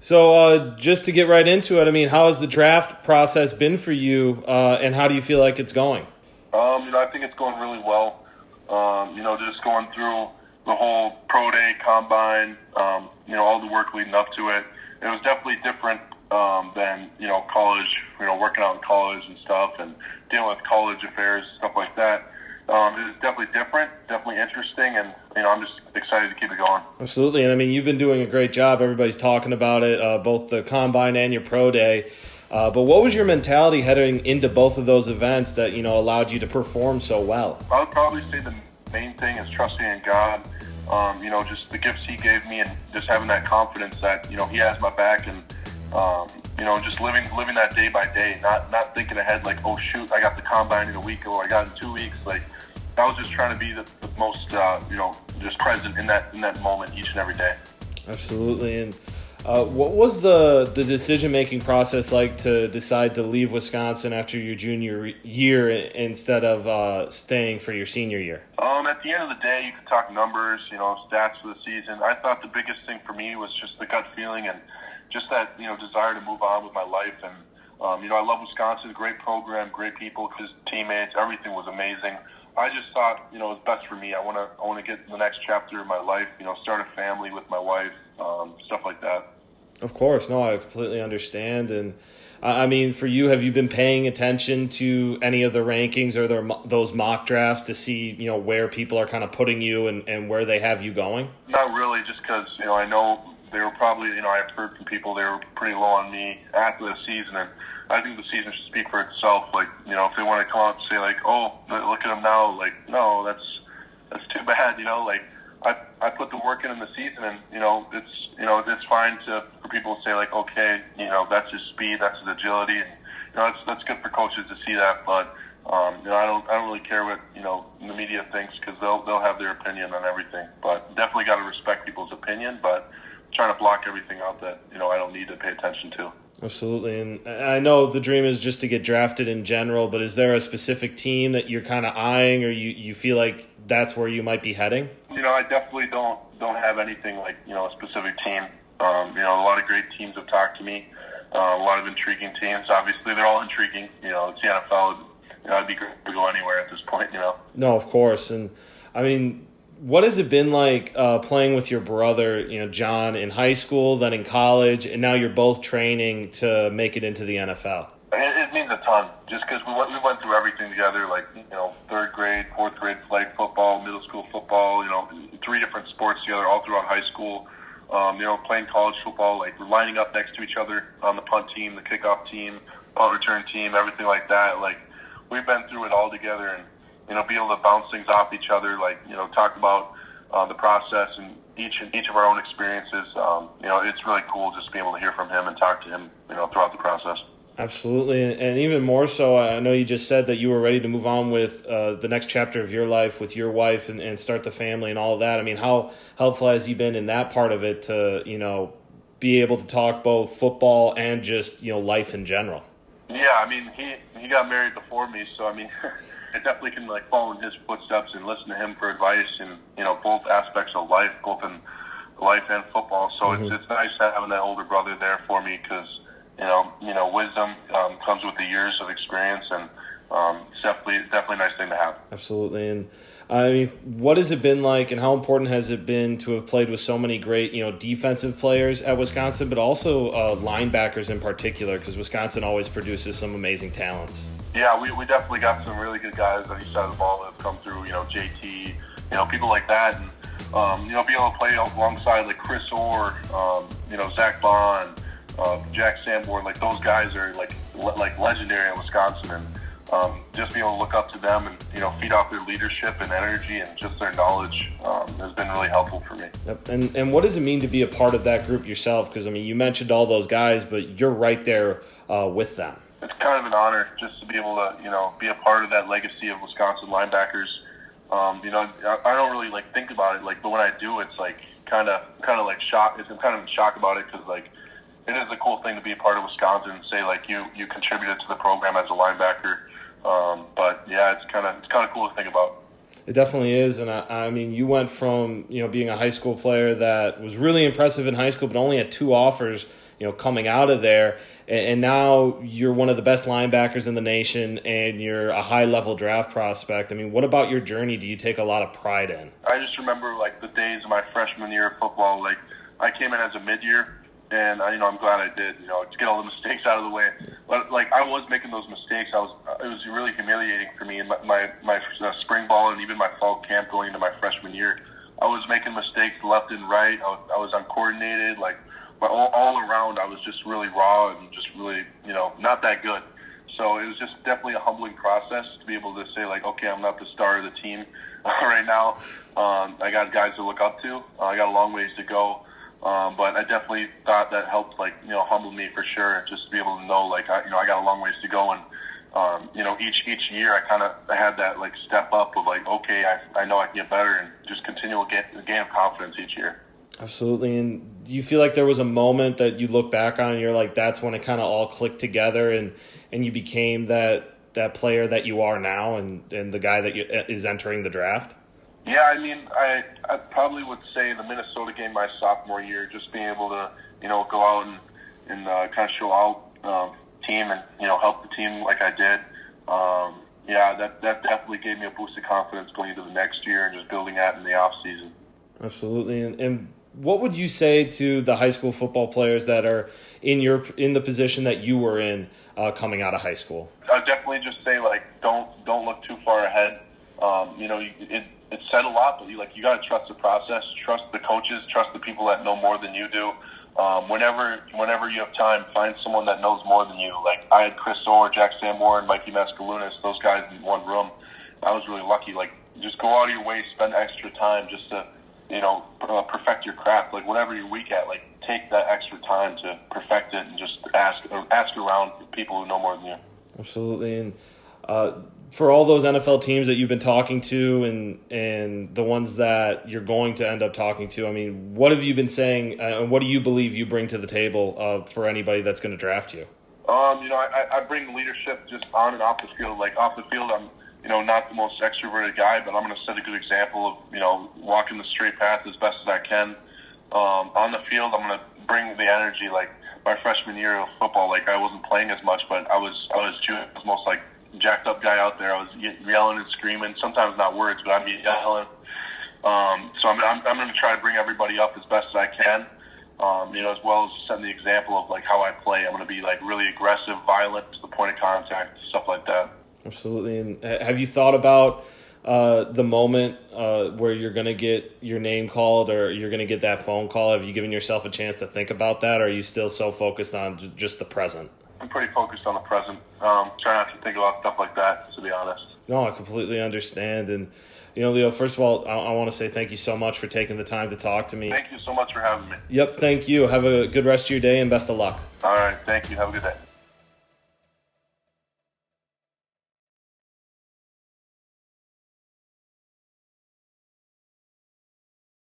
So just to get right into it, I mean, how has the draft process been for you, and how do you feel like it's going? I think it's going really well. Just going through the whole pro day, combine, all the work leading up to it. It was definitely different than, college, working out in college and stuff and dealing with college affairs, stuff like that. It was definitely different, definitely interesting, and, I'm just excited to keep it going. Absolutely. And I mean, you've been doing a great job. Everybody's talking about it, both the combine and your pro day. But what was your mentality heading into both of those events that, allowed you to perform so well? I would probably say the main thing is trusting in God. Just the gifts He gave me, and just having that confidence that He has my back, and just living that day by day, not thinking ahead like, oh shoot, I got the combine in a week or I got it in 2 weeks. Like, I was just trying to be the most just present in that moment each and every day. Absolutely. And what was the decision-making process like to decide to leave Wisconsin after your junior year instead of staying for your senior year? At the end of the day, you could talk numbers, stats for the season. I thought the biggest thing for me was just the gut feeling and just that, desire to move on with my life. And, I love Wisconsin, great program, great people, his teammates, everything was amazing. I just thought, it was best for me. I want to get to the next chapter of my life, start a family with my wife, stuff like that. Of course. No, I completely understand. And I mean, for you, have you been paying attention to any of the rankings or those mock drafts to see, where people are kind of putting you and where they have you going? Not really, just because, I know they were probably, I've heard from people they were pretty low on me after the season, and I think the season should speak for itself. Like, if they want to come out and say, like, oh, look at him now, like, no, that's too bad, like, I put the work in the season, and, it's fine for people to say, like, okay, that's his speed, that's his agility, and, that's good for coaches to see that, but, I don't really care what, the media thinks, because they'll have their opinion on everything, but definitely got to respect people's opinion, but trying to block everything out that, I don't need to pay attention to. Absolutely. And I know the dream is just to get drafted in general, but is there a specific team that you're kind of eyeing, or you feel like that's where you might be heading? I definitely don't have anything like, a specific team. A lot of great teams have talked to me, a lot of intriguing teams. Obviously, they're all intriguing. It's the NFL. It'd be great to go anywhere at this point, No, of course. And, I mean, what has it been like playing with your brother, John, in high school, then in college, and now you're both training to make it into the NFL? It means a ton, just because we went through everything together, like, third grade, fourth grade flag football, middle school football, 3 different sports together all throughout high school. Playing college football, like, we're lining up next to each other on the punt team, the kickoff team, punt return team, everything like that. Like, we've been through it all together, and be able to bounce things off each other, like, talk about the process and each of our own experiences. It's really cool just being able to hear from him and talk to him, throughout the process. Absolutely. And even more so, I know you just said that you were ready to move on with the next chapter of your life with your wife and start the family and all of that. I mean, how helpful has he been in that part of it to, be able to talk both football and just, life in general? Yeah, I mean, he got married before me, so, I mean, I definitely can, like, follow in his footsteps and listen to him for advice in, both aspects of life, both in life and football. So it's nice having that older brother there for me, because, wisdom comes with the years of experience, and it's definitely a nice thing to have. Absolutely. And I mean, what has it been like, and how important has it been to have played with so many great, defensive players at Wisconsin, but also linebackers in particular, because Wisconsin always produces some amazing talents? Yeah, we definitely got some really good guys on each side of the ball that have come through, JT, people like that, and, be able to play alongside, like, Chris Orr, Zach Bond, Jack Sanborn, like, those guys are, like legendary in Wisconsin, and just being able to look up to them and, feed off their leadership and energy and just their knowledge has been really helpful for me. Yep. And what does it mean to be a part of that group yourself? Because, I mean, you mentioned all those guys, but you're right there with them. It's kind of an honor just to be able to, be a part of that legacy of Wisconsin linebackers. I don't really, like, think about it, like, but when I do, it's, like, kind of like shock. I'm kind of in shock about it, because, like, it is a cool thing to be a part of Wisconsin and say, like, you contributed to the program as a linebacker. But yeah, it's kind of cool to think about. It definitely is. And I mean, you went from, being a high school player that was really impressive in high school, but only had 2 offers coming out of there. And now you're one of the best linebackers in the nation, and you're a high-level draft prospect. I mean, what about your journey do you take a lot of pride in? I just remember, like, the days of my freshman year of football. Like, I came in as a mid-year, and, I'm glad I did, to get all the mistakes out of the way. But, like, I was making those mistakes. It was really humiliating for me in my spring ball and even my fall camp going into my freshman year. I was making mistakes left and right. I was uncoordinated, like, but all around, I was just really raw and just really, not that good. So it was just definitely a humbling process to be able to say, like, okay, I'm not the star of the team right now. I got guys to look up to. I got a long ways to go. But I definitely thought that helped, like, humble me for sure. Just to be able to know, like, I got a long ways to go. And, each year I had that, like, step up of, like, okay, I know I can get better, and just continual gain of confidence each year. Absolutely. And do you feel like there was a moment that you look back on and you're like, that's when it kind of all clicked together and you became that player that you are now and the guy that is entering the draft? Yeah, I probably would say the Minnesota game my sophomore year, just being able to, go out and kind of show out team and, help the team like I did. That definitely gave me a boost of confidence going into the next year and just building that in the off season. Absolutely. And what would you say to the high school football players that are in the position that you were in coming out of high school? I'd definitely just say, like, don't look too far ahead. It's said a lot, but you got to trust the process, trust the coaches, trust the people that know more than you do. Whenever you have time, find someone that knows more than you. Like, I had Chris Orr, Jack Sanborn, Mikey Mascalunas, those guys in one room. I was really lucky. Like, just go out of your way, spend extra time just to, perfect your craft. Like, whatever you're weak at, like, take that extra time to perfect it and just ask around people who know more than you. Absolutely. And for all those NFL teams that you've been talking to and the ones that you're going to end up talking to, I mean, what have you been saying and what do you believe you bring to the table for anybody that's going to draft you? I bring leadership just on and off the field. Like, off the field, I'm not the most extroverted guy, but I'm going to set a good example of, walking the straight path as best as I can. On the field, I'm going to bring the energy. Like, my freshman year of football, like, I wasn't playing as much, but I was most, like, jacked up guy out there. I was yelling and screaming, sometimes not words, but I'd be yelling. So I'm going to try to bring everybody up as best as I can, as well as setting the example of, like, how I play. I'm going to be, like, really aggressive, violent to the point of contact, stuff like that. Absolutely. And have you thought about the moment where you're going to get your name called or you're going to get that phone call? Have you given yourself a chance to think about that, or are you still so focused on just the present? I'm pretty focused on the present. Try not to think about stuff like that, to be honest. No, I completely understand. And, Leo, first of all, I want to say thank you so much for taking the time to talk to me. Thank you so much for having me. Yep, thank you. Have a good rest of your day and best of luck. All right, thank you. Have a good day.